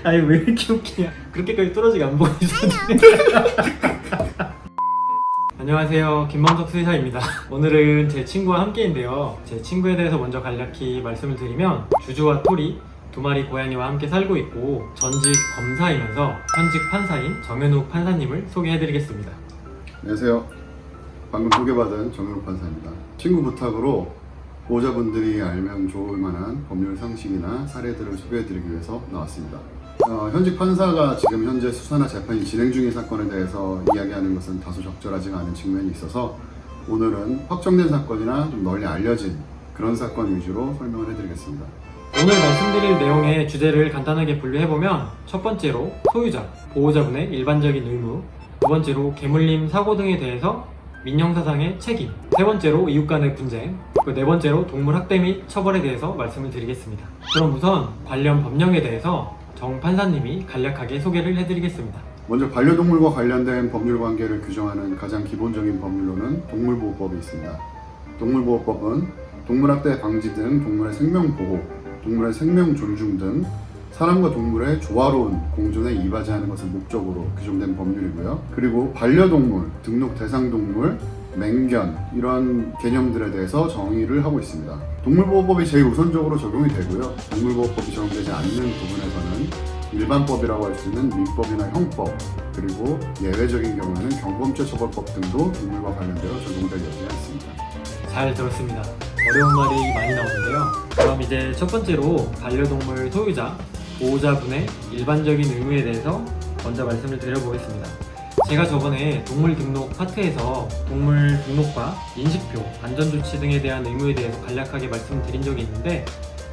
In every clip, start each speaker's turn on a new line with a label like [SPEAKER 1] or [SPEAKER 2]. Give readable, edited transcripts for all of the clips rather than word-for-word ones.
[SPEAKER 1] 아니 왜 이렇게 웃기냐? 그렇게까지 뚫어지게 안 보고 있었는데. 안녕하세요, 김범석 수의사입니다. 오늘은 제 친구와 함께인데요. 제 친구에 대해서 먼저 간략히 말씀을 드리면 주주와 토리 두 마리 고양이와 함께 살고 있고 전직 검사이면서 현직 판사인 정현욱 판사님을 소개해드리겠습니다.
[SPEAKER 2] 안녕하세요. 방금 소개받은 정현욱 판사입니다. 친구 부탁으로 보호자분들이 알면 좋을 만한 법률 상식이나 사례들을 소개해드리기 위해서 나왔습니다. 현직 판사가 지금 현재 수사나 재판이 진행 중인 사건에 대해서 이야기하는 것은 다소 적절하지가 않은 측면이 있어서 오늘은 확정된 사건이나 좀 널리 알려진 그런 사건 위주로 설명을 해드리겠습니다.
[SPEAKER 1] 오늘 말씀드릴 내용의 주제를 간단하게 분류해보면 첫 번째로 소유자, 보호자분의 일반적인 의무, 두 번째로 개물림 사고 등에 대해서 민형사상의 책임, 세 번째로 이웃 간의 분쟁, 그리고 네 번째로 동물 학대 및 처벌에 대해서 말씀을 드리겠습니다. 그럼 우선 관련 법령에 대해서 정 판사님이 간략하게 소개를 해드리겠습니다.
[SPEAKER 2] 먼저 반려동물과 관련된 법률 관계를 규정하는 가장 기본적인 법률로는 동물보호법이 있습니다. 동물보호법은 동물학대 방지 등 동물의 생명보호, 동물의 생명 존중 등 사람과 동물의 조화로운 공존에 이바지하는 것을 목적으로 규정된 법률이고요. 그리고 반려동물, 등록 대상 동물, 맹견 이런 개념들에 대해서 정의를 하고 있습니다. 동물보호법이 제일 우선적으로 적용이 되고요. 동물보호법이 적용되지 않는 부분에서는 일반법이라고 할 수 있는 민법이나 형법, 그리고 예외적인 경우에는 경범죄 처벌법 등도 동물과 관련되어 적용될 여지가 있습니다.
[SPEAKER 1] 잘 들었습니다. 어려운 말이 많이 나오는데요. 그럼 이제 첫 번째로 반려동물 소유자, 보호자분의 일반적인 의무에 대해서 먼저 말씀을 드려보겠습니다. 제가 저번에 동물 등록 파트에서 동물 등록과 인식표, 안전조치 등에 대한 의무에 대해서 간략하게 말씀드린 적이 있는데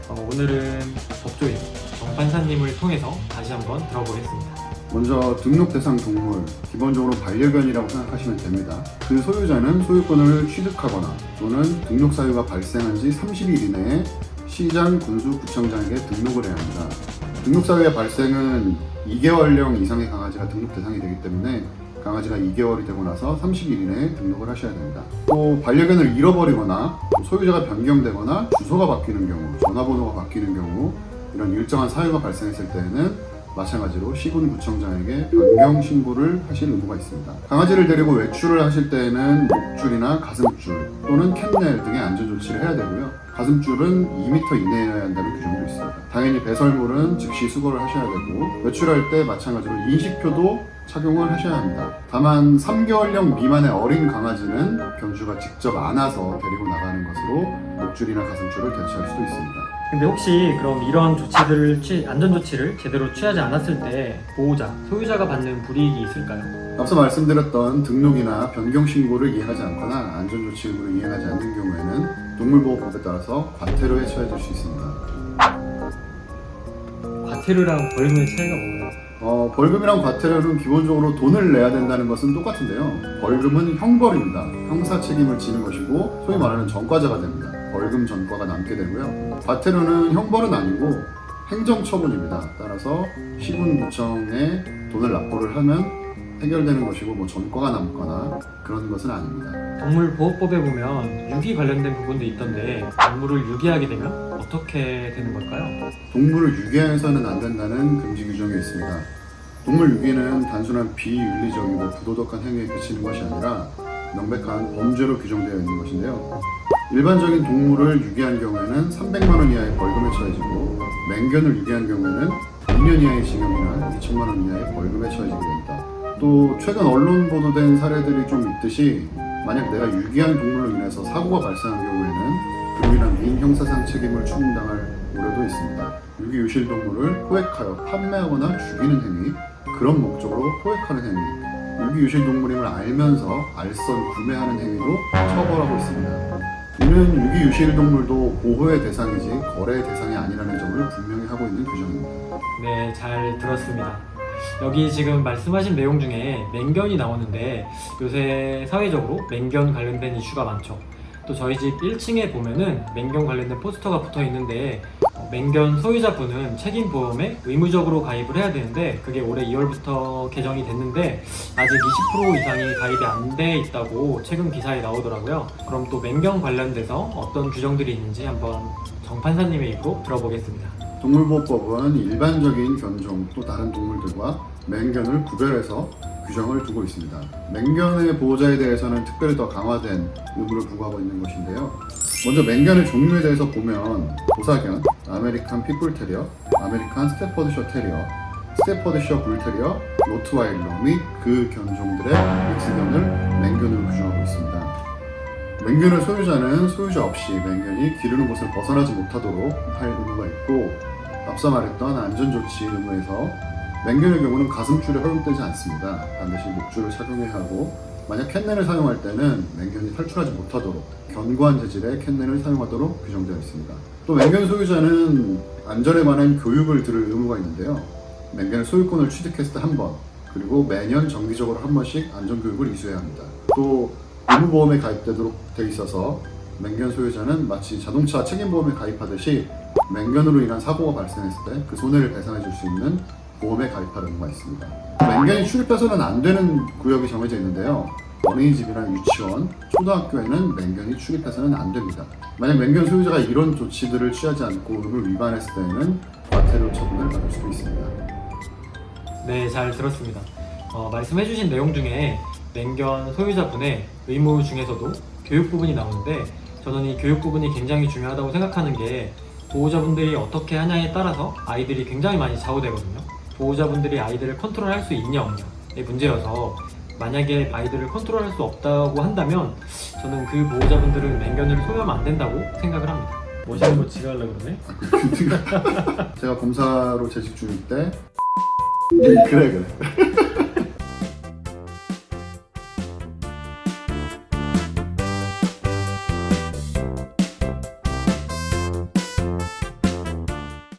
[SPEAKER 1] 오늘은 법조인 정 판사님을 통해서 다시 한번 들어보겠습니다.
[SPEAKER 2] 먼저 등록 대상 동물, 기본적으로 반려견이라고 생각하시면 됩니다. 그 소유자는 소유권을 취득하거나 또는 등록 사유가 발생한 지 30일 이내에 시장, 군수, 구청장에게 등록을 해야 합니다. 등록 사유의 발생은 2개월령 이상의 강아지가 등록 대상이 되기 때문에 강아지가 2개월이 되고 나서 30일 이내에 등록을 하셔야 됩니다. 또 반려견을 잃어버리거나 소유자가 변경되거나 주소가 바뀌는 경우, 전화번호가 바뀌는 경우 이런 일정한 사유가 발생했을 때에는 마찬가지로 시군구청장에게 변경 신고를 하실 의무가 있습니다. 강아지를 데리고 외출을 하실 때에는 목줄이나 가슴줄 또는 캔넬 등의 안전조치를 해야 되고요. 가슴줄은 2m 이내여야 한다는 규정도 있습니다. 당연히 배설물은 즉시 수거를 하셔야 되고 외출할 때 마찬가지로 인식표도 착용을 하셔야 합니다. 다만 3개월령 미만의 어린 강아지는 견주가 직접 안아서 데리고 나가는 것으로 목줄이나 가슴줄을 대체할 수도 있습니다.
[SPEAKER 1] 근데 혹시 그럼 이러한 조치들을 안전조치를 제대로 취하지 않았을 때 보호자, 소유자가 받는 불이익이 있을까요?
[SPEAKER 2] 앞서 말씀드렸던 등록이나 변경 신고를 이행하지 않거나 안전조치 의무를 이행하지 않는 경우에는 동물보호법에 따라서 과태료에 처해질 수 있습니다.
[SPEAKER 1] 과태료랑 벌금의 차이가 뭐예요?
[SPEAKER 2] 벌금이랑 과태료는 기본적으로 돈을 내야 된다는 것은 똑같은데요. 벌금은 형벌입니다. 형사 책임을 지는 것이고 소위 말하는 전과자가 됩니다. 벌금 전과가 남게 되고요. 과태료는 형벌은 아니고 행정처분입니다. 따라서 시군구청에 돈을 납부를 하면 해결되는 것이고 뭐 전과가 남거나 그런 것은 아닙니다.
[SPEAKER 1] 동물보호법에 보면 유기 관련된 부분도 있던데 동물을 유기하게 되면 어떻게 되는 걸까요?
[SPEAKER 2] 동물을 유기해서는 안 된다는 금지 규정이 있습니다. 동물 유기는 단순한 비윤리적이고 부도덕한 행위에 그치는 것이 아니라 명백한 범죄로 규정되어 있는 것인데요. 일반적인 동물을 유기한 경우에는 300만 원 이하의 벌금에 처해지고 맹견을 유기한 경우에는 2년 이하의 징역이나 2천만 원 이하의 벌금에 처해지게 됩니다. 또 최근 언론 보도된 사례들이 좀 있듯이 만약 내가 유기한 동물로 인해서 사고가 발생한 경우에는 금이나 미인 형사상 책임을 추궁당할 우려도 있습니다. 유기 유실 동물을 포획하여 판매하거나 죽이는 행위, 그런 목적으로 포획하는 행위, 유기 유실 동물임을 알면서 알선 구매하는 행위도 처벌하고 있습니다. 이는 유기 유실 동물도 보호의 대상이지 거래의 대상이 아니라는 점을 분명히 하고 있는 규정입니다.
[SPEAKER 1] 네, 잘 들었습니다. 여기 지금 말씀하신 내용 중에 맹견이 나오는데 요새 사회적으로 맹견 관련된 이슈가 많죠. 또 저희 집 1층에 보면은 맹견 관련된 포스터가 붙어 있는데 맹견 소유자분은 책임보험에 의무적으로 가입을 해야 되는데 그게 올해 2월부터 개정이 됐는데 아직 20% 이상이 가입이 안 돼 있다고 최근 기사에 나오더라고요. 그럼 또 맹견 관련돼서 어떤 규정들이 있는지 한번 정 판사님의 입으로 들어보겠습니다.
[SPEAKER 2] 동물보호법은 일반적인 견종 또 다른 동물들과 맹견을 구별해서 규정을 두고 있습니다. 맹견의 보호자에 대해서는 특별히 더 강화된 의무를 부과하고 있는 것인데요. 먼저 맹견의 종류에 대해서 보면 도사견, 아메리칸 핏불테리어, 아메리칸 스테퍼드셔 테리어, 스테퍼드셔 불테리어, 로트와일러 및 그 견종들의 믹스견을 맹견으로 규정하고 있습니다. 맹견의 소유자는 소유자 없이 맹견이 기르는 곳을 벗어나지 못하도록 할 의무가 있고, 앞서 말했던 안전조치 의무에서 맹견의 경우는 가슴줄이 허용되지 않습니다. 반드시 목줄을 착용해야 하고, 만약 캔넬을 사용할 때는 맹견이 탈출하지 못하도록 견고한 재질의 캔넬을 사용하도록 규정되어 있습니다. 또 맹견 소유자는 안전에 관한 교육을 들을 의무가 있는데요. 맹견 소유권을 취득했을 때 한 번, 그리고 매년 정기적으로 한 번씩 안전교육을 이수해야 합니다. 또 의무보험에 가입되도록 되어 있어서 맹견 소유자는 마치 자동차 책임보험에 가입하듯이 맹견으로 인한 사고가 발생했을 때 그 손해를 배상해 줄 수 있는 보험에 가입할 의무가 있습니다. 맹견이 출입해서는 안 되는 구역이 정해져 있는데요. 어린이집이나 유치원, 초등학교에는 맹견이 출입해서는 안 됩니다. 만약 맹견 소유자가 이런 조치들을 취하지 않고 의무를 위반했을 때에는 과태료 처분을 받을 수도 있습니다.
[SPEAKER 1] 네, 잘 들었습니다. 말씀해주신 내용 중에 맹견 소유자분의 의무 중에서도 교육 부분이 나오는데, 저는 이 교육 부분이 굉장히 중요하다고 생각하는 게, 보호자분들이 어떻게 하냐에 따라서 아이들이 굉장히 많이 좌우되거든요. 보호자분들이 아이들을 컨트롤할 수 있냐 없냐의 문제여서, 만약에 아이들을 컨트롤할 수 없다고 한다면 저는 그 보호자분들은 맹견을 소유하면 안 된다고 생각을 합니다. 멋있는 거 지가려고 그러네?
[SPEAKER 2] 제가 검사로 재직 중일 때 그래